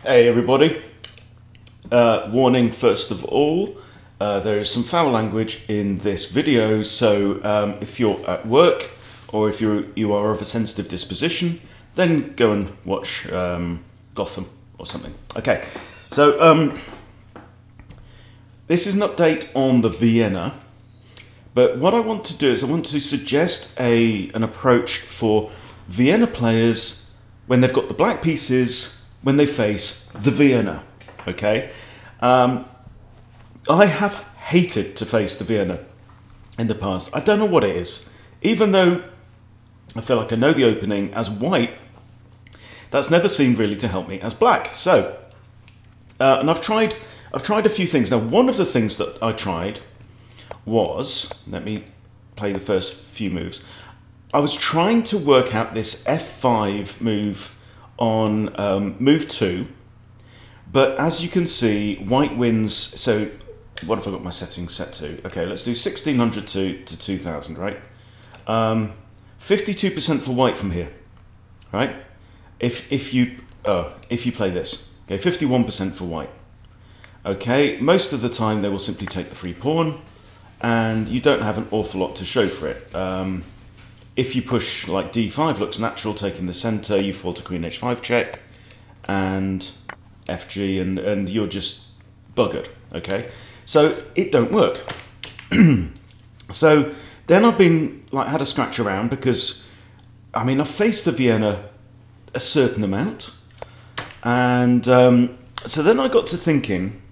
Hey everybody, warning first of all, there is some foul language in this video, so if you're at work or if you are of a sensitive disposition, then go and watch Gotham or something. Okay, so this is an update on the Vienna, but what I want to do is I want to suggest an approach for Vienna players when they've got the black pieces when they face the Vienna, okay? I have hated to face the Vienna in the past. I don't know what it is. Even though I feel like I know the opening as white, that's never seemed really to help me as black. So, and I've tried a few things. Now, one of the things that I tried was, let me play the first few moves. I was trying to work out this F5 move on move 2, but as you can see, white wins. So what have I got my settings set to? Okay, let's do 1600 to 2000, right? 52% for white from here, right? If you play this, okay, 51% for white. Okay, most of the time they will simply take the free pawn, and you don't have an awful lot to show for it. If you push like d5 looks natural, taking the center, you fall to queen h5 check, and fg, and you're just buggered, okay? So it don't work. So then I've been like had a scratch around because, I mean, I've faced the Vienna a certain amount, and so then I got to thinking,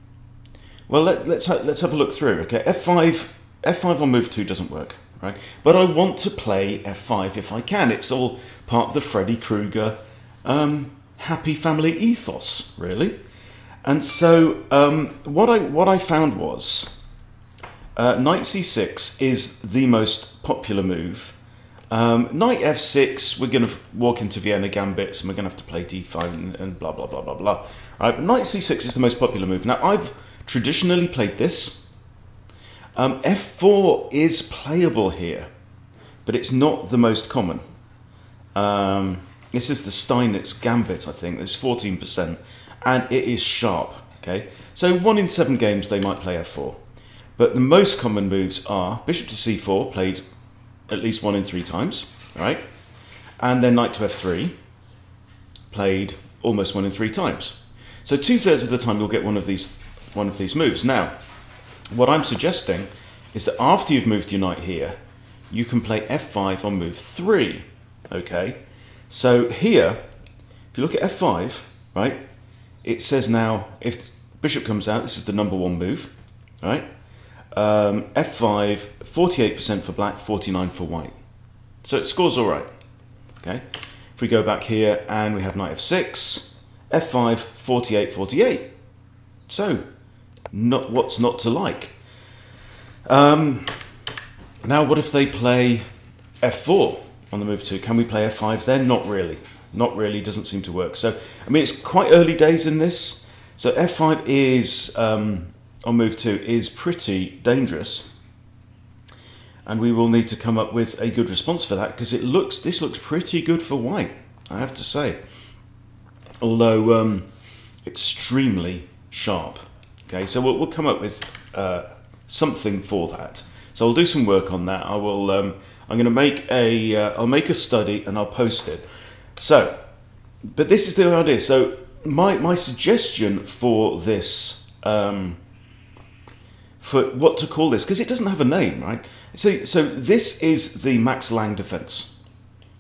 well, let's have a look through, okay? F5 on move 2 doesn't work. Right? But I want to play F5 if I can. It's all part of the Freddy Krueger happy family ethos, really. And so what I found was knight c6 is the most popular move. Knight f6, we're going to walk into Vienna gambits and we're going to have to play d5 and blah, blah, blah, blah, blah. Right? Knight c6 is the most popular move. Now, I've traditionally played this. F4 is playable here, but it's not the most common. This is the Steinitz Gambit, I think. There's 14%, and it is sharp. Okay, so 1 in 7 games they might play F4, but the most common moves are bishop to c4, played at least 1 in 3 times, right? And then knight to f3, played almost 1 in 3 times. So 2/3 of the time you'll get one of these moves. Now, what I'm suggesting is that after you've moved your knight here, you can play f5 on move 3, okay? So here, if you look at f5, right, it says now, if bishop comes out, this is the #1 move, right? f5, 48% for black, 49% for white. So it scores all right, okay? If we go back here and we have knight f6, f5, 48, 48. So, what's not to like? Now, what if they play f4 on the move 2? Can we play f5 then? Not really. Not really, doesn't seem to work. So, I mean, it's quite early days in this. So f5 is, on move 2, is pretty dangerous. And we will need to come up with a good response for that, because this looks pretty good for white, I have to say. Although, extremely sharp. Okay, so we'll come up with something for that. So I'll do some work on that. I will. I'm going to make I'll make a study and I'll post it. So, but this is the idea. So my suggestion for this, for what to call this, because it doesn't have a name, right? So this is the Max Lang defense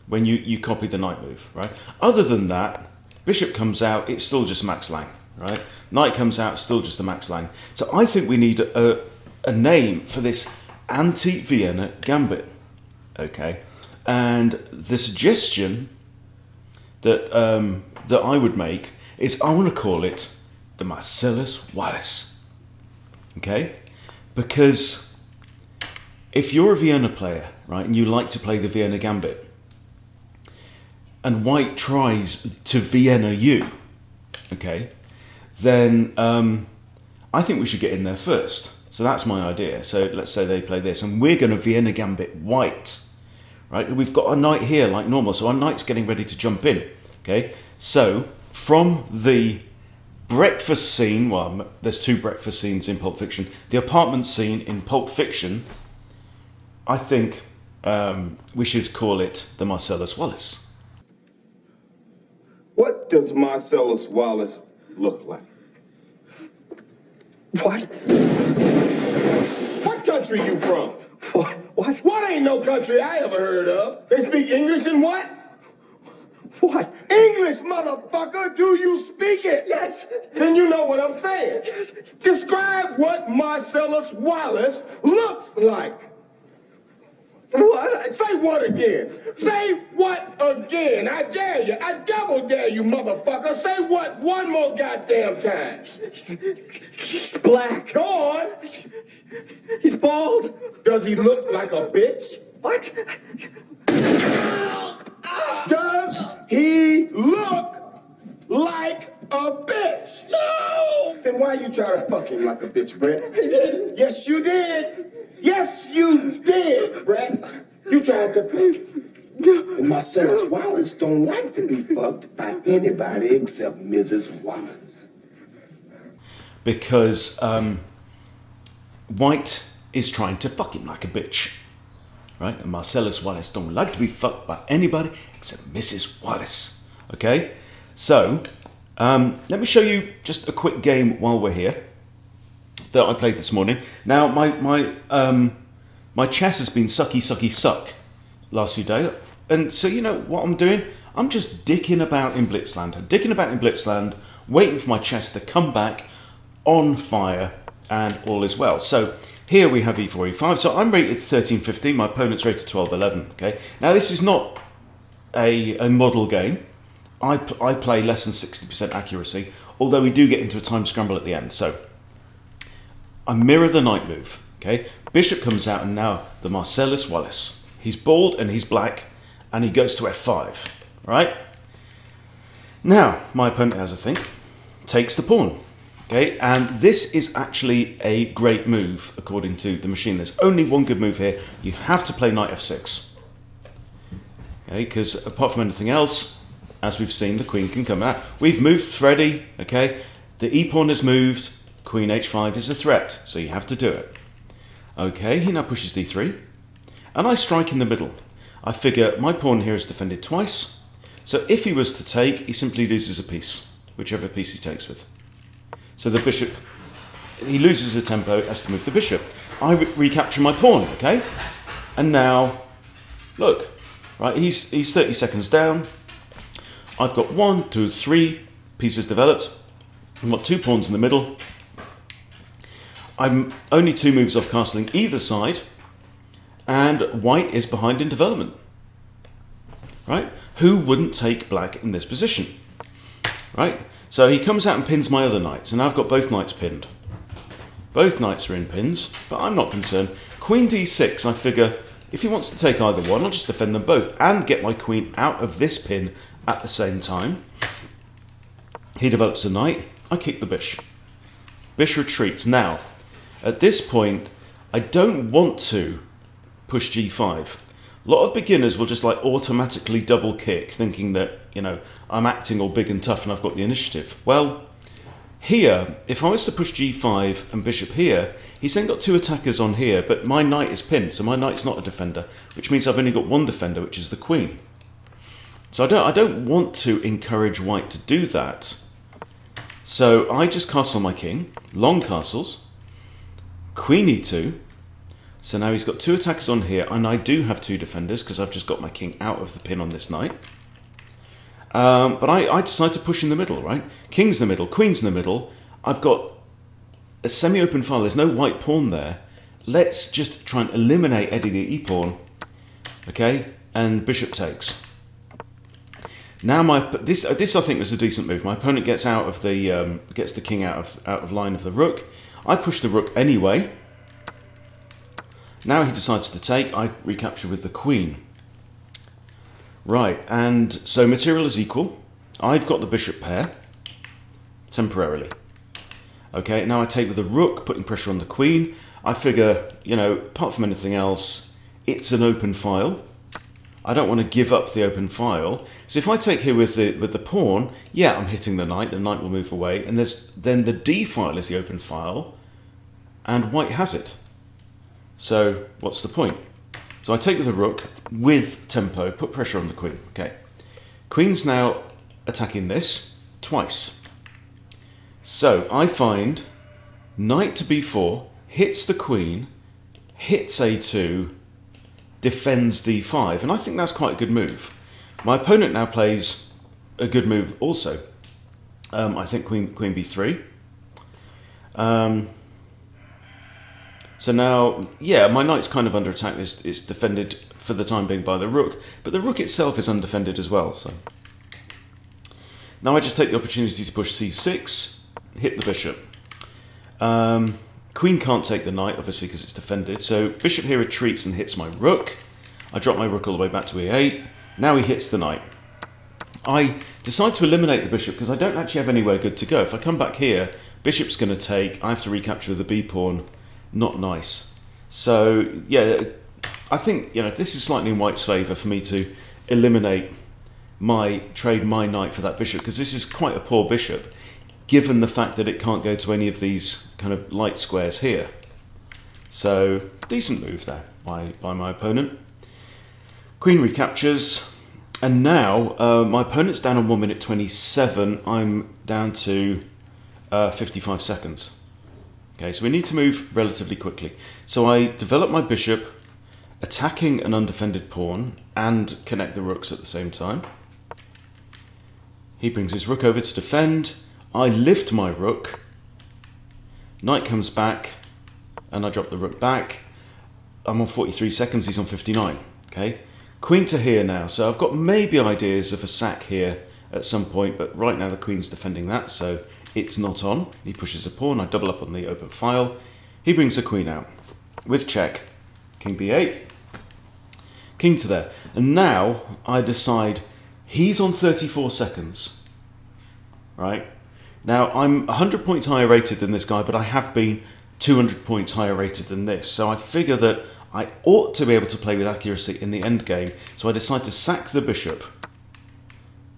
when you copy the knight move, right? Other than that, bishop comes out, it's still just Max Lang, right? Knight comes out, still just the Max Lang. So I think we need a name for this anti-Vienna gambit, okay? And the suggestion that that I would make is I want to call it the Marsellus Wallace, okay? Because if you're a Vienna player, right, and you like to play the Vienna gambit, and white tries to Vienna you, okay, then I think we should get in there first. So that's my idea. So let's say they play this, and we're going to Vienna gambit white, right? We've got a knight here like normal, so our knight's getting ready to jump in, okay? So from the breakfast scene, well, there's two breakfast scenes in Pulp Fiction. The apartment scene in Pulp Fiction, I think we should call it the Marcellus Wallace. What does Marsellus Wallace look like? What? What country you from? What? What ain't no country I ever heard of? They speak English and what? What? English, motherfucker! Do you speak it? Yes. Then you know what I'm saying. Yes. Describe what Marcellus Wallace looks like. What? Say what again? Say what again? I dare you. I double dare you, motherfucker. Say what one more goddamn time. He's black. Go on. He's bald. Does he look like a bitch? What? Does he look like a bitch? No! Then why you try to fuck him like a bitch, Brett? I didn't. Yes, you did. Yes, you did, Brett. You tried to fuck him. And Marcellus Wallace don't like to be fucked by anybody except Mrs. Wallace. Because White is trying to fuck him like a bitch. Right? And Marcellus Wallace don't like to be fucked by anybody except Mrs. Wallace. Okay? So, let me show you just a quick game while we're here that I played this morning. Now, my chess has been sucky, sucky, suck last few days. And so, you know what I'm doing? I'm just dicking about in Blitzland. I'm dicking about in Blitzland, waiting for my chess to come back on fire, and all is well. So, here we have e4, e5. So I'm rated 13-15. My opponent's rated 12-11. Okay. Now this is not a model game. I play less than 60% accuracy, although we do get into a time scramble at the end. So I mirror the knight move. Okay. Bishop comes out, and now the Marcellus Wallace. He's bald and he's black, and he goes to f5. Right. Now my opponent has a think, takes the pawn. Okay, and this is actually a great move according to the machine. There's only one good move here. You have to play knight f6. Okay, because apart from anything else, as we've seen, the queen can come out. We've moved Freddy. Okay, the e-pawn has moved. Queen h5 is a threat, so you have to do it. Okay, he now pushes d3, and I strike in the middle. I figure my pawn here is defended twice, so if he was to take, he simply loses a piece, whichever piece he takes with. So the bishop, he loses a tempo, has to move the bishop. I recapture my pawn, okay? And now, look, right, he's 30 seconds down. I've got 1, 2, 3 pieces developed. I've got 2 pawns in the middle. I'm only 2 moves off castling either side, and white is behind in development, right? Who wouldn't take black in this position, right? So he comes out and pins my other knights, and I've got both knights pinned. Both knights are in pins, but I'm not concerned. Queen d6, I figure, if he wants to take either one, I'll just defend them both and get my queen out of this pin at the same time. He develops a knight, I kick the bishop. Bishop retreats. Now, at this point, I don't want to push g5. A lot of beginners will just like automatically double kick, thinking that, you know, I'm acting all big and tough and I've got the initiative. Well, here, if I was to push g5 and bishop here, he's then got 2 attackers on here, but my knight is pinned, so my knight's not a defender, which means I've only got 1 defender, which is the queen. So I don't want to encourage white to do that. So I just castle my king, long castles, queen e2. So now he's got 2 attackers on here, and I do have 2 defenders because I've just got my king out of the pin on this knight. But I decide to push in the middle, right? King's in the middle, queen's in the middle. I've got a semi-open file. There's no white pawn there. Let's just try and eliminate Eddie the e-pawn. Okay, and bishop takes. Now this I think was a decent move. My opponent gets out of the gets the king out of line of the rook. I push the rook anyway. Now he decides to take, I recapture with the queen. Right, and so material is equal. I've got the bishop pair, temporarily. Okay, now I take with the rook, putting pressure on the queen. I figure, you know, apart from anything else, it's an open file. I don't want to give up the open file. So if I take here with the pawn, yeah, I'm hitting the knight will move away, and then the d file is the open file, and white has it. So what's the point? So I take with the rook with tempo, put pressure on the queen. Okay, queen's now attacking this twice. So I find knight to b4 hits the queen, hits a2, defends d5, and I think that's quite a good move. My opponent now plays a good move also. I think queen b3. So now, yeah, my knight's kind of under attack. It's defended for the time being by the rook, but the rook itself is undefended as well. So now I just take the opportunity to push c6, hit the bishop. Queen can't take the knight, obviously, because it's defended. So bishop here retreats and hits my rook. I drop my rook all the way back to e8. Now he hits the knight. I decide to eliminate the bishop because I don't actually have anywhere good to go. If I come back here, bishop's going to take. I have to recapture the b pawn. Not nice. So yeah, I think this is slightly in white's favour for me to eliminate trade my knight for that bishop, because this is quite a poor bishop, given the fact that it can't go to any of these kind of light squares here. So decent move there by my opponent. Queen recaptures, and now my opponent's down on 1 minute 27. I'm down to 55 seconds. Okay, so we need to move relatively quickly. So I develop my bishop, attacking an undefended pawn, and connect the rooks at the same time. He brings his rook over to defend. I lift my rook. Knight comes back, and I drop the rook back. I'm on 43 seconds, he's on 59. Okay, queen to here now. So I've got maybe ideas of a sack here at some point, but right now the queen's defending that, so it's not on. He pushes a pawn, I double up on the open file. He brings the queen out with check. King b8, king to there. And now I decide he's on 34 seconds, right? Now I'm 100 points higher rated than this guy, but I have been 200 points higher rated than this. So I figure that I ought to be able to play with accuracy in the end game. So I decide to sack the bishop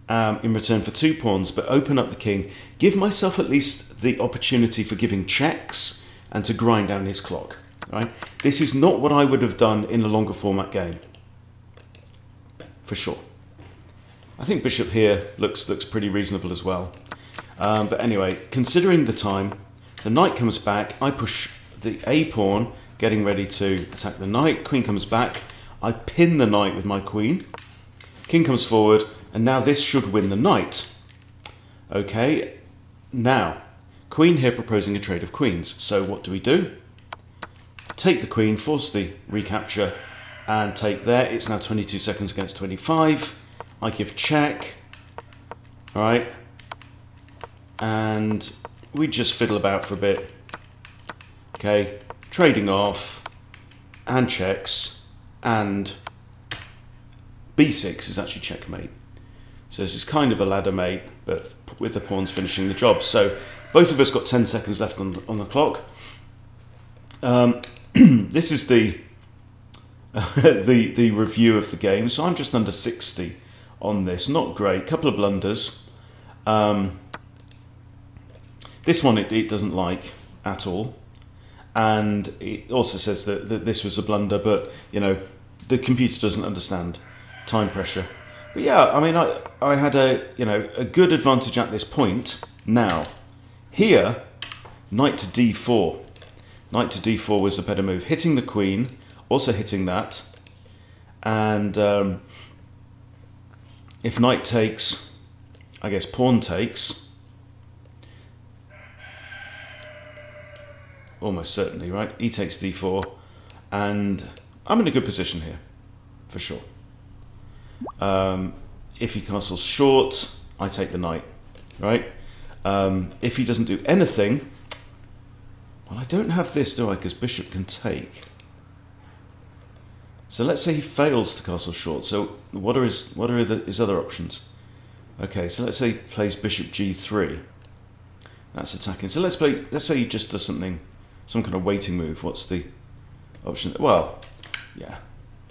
in return for 2 pawns, but open up the king, give myself at least the opportunity for giving checks and to grind down his clock. Right? This is not what I would have done in a longer format game, for sure. I think bishop here looks pretty reasonable as well. But anyway, considering the time, the knight comes back, I push the a pawn, getting ready to attack the knight, queen comes back, I pin the knight with my queen, king comes forward, and now this should win the knight. Okay, now, queen here proposing a trade of queens. So what do? Take the queen, force the recapture, and take there. It's now 22 seconds against 25. I give check, all right, and we just fiddle about for a bit. Okay, trading off, and checks, and b6 is actually checkmate. So this is kind of a ladder mate, but with the pawns finishing the job. So both of us got 10 seconds left on the clock. This is the the review of the game. So I'm just under 60 on this. Not great. Couple of blunders. This one it doesn't like at all, and it also says that this was a blunder. But the computer doesn't understand time pressure. But yeah, I mean, I had a good advantage at this point. Now, here, knight to d4. Knight to d4 was the better move. Hitting the queen, also hitting that. And if knight takes, I guess pawn takes. Almost certainly, right? E takes d4. And I'm in a good position here, for sure. If he castles short, I take the knight, right? If he doesn't do anything, well, I don't have this, do I? Because bishop can take. So let's say he fails to castle short. So what are his other options? Okay, so let's say he plays bishop g3. That's attacking. So let's say he just does something, some kind of waiting move. What's the option? Well, yeah.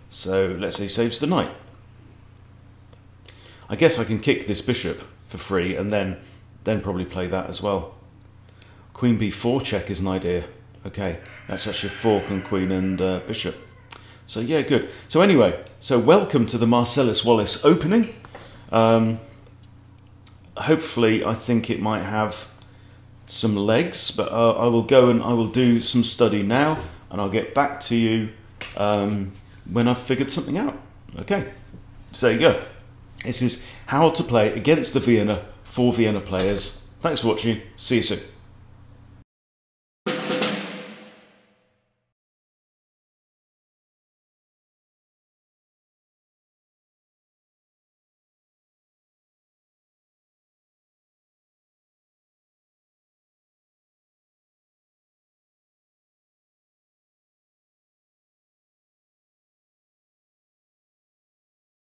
So let's say he saves the knight. I guess I can kick this bishop for free and then probably play that as well. Queen b4 check is an idea. Okay, that's actually a fork on queen and bishop. So yeah, good. So anyway, so welcome to the Marsellus Wallace opening. Hopefully, I think it might have some legs, but I will go and I will do some study now, and I'll get back to you when I've figured something out. Okay, so there you go. This is how to play against the Vienna for Vienna players. Thanks for watching. See you soon.